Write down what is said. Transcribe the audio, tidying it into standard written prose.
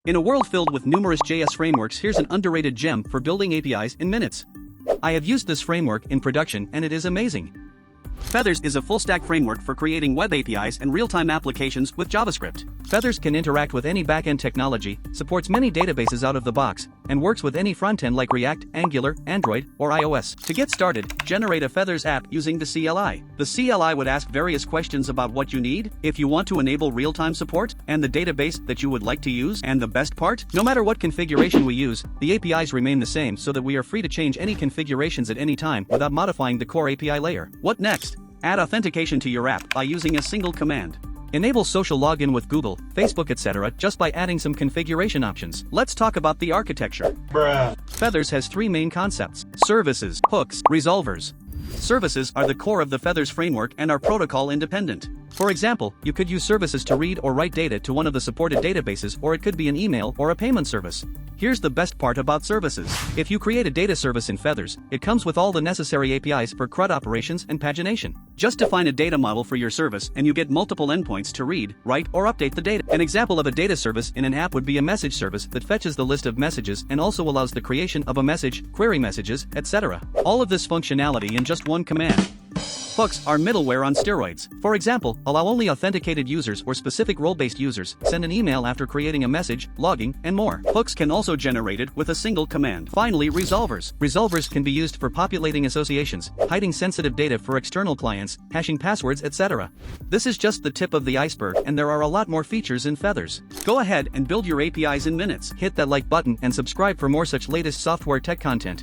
In a world filled with numerous JS frameworks, here's an underrated gem for building APIs in minutes. I have used this framework in production and it is amazing. Feathers is a full-stack framework for creating web APIs and real-time applications with JavaScript. Feathers can interact with any backend technology, supports many databases out of the box, and works with any frontend like React, Angular, Android, or iOS. To get started, generate a Feathers app using the CLI. The CLI would ask various questions about what you need, if you want to enable real-time support, and the database that you would like to use. And the best part? No matter what configuration we use, the APIs remain the same so that we are free to change any configurations at any time without modifying the core API layer. What next? Add authentication to your app by using a single command. Enable social login with Google, Facebook, etc. just by adding some configuration options. Let's talk about the architecture. Feathers has three main concepts: services, hooks, resolvers. Services are the core of the Feathers framework and are protocol independent. For example, you could use services to read or write data to one of the supported databases, or it could be an email or a payment service. Here's the best part about services. If you create a data service in Feathers, it comes with all the necessary APIs for CRUD operations and pagination. Just define a data model for your service and you get multiple endpoints to read, write, or update the data. An example of a data service in an app would be a message service that fetches the list of messages and also allows the creation of a message, query messages, etc. All of this functionality in just one command. Hooks are middleware on steroids. For example, allow only authenticated users or specific role-based users send an email after creating a message, logging, and more. Hooks can also generated with a single command. Finally, resolvers. Resolvers can be used for populating associations, hiding sensitive data for external clients, hashing passwords, etc. This is just the tip of the iceberg, and there are a lot more features in Feathers. Go ahead and build your APIs in minutes. Hit that like button and subscribe for more such latest software tech content.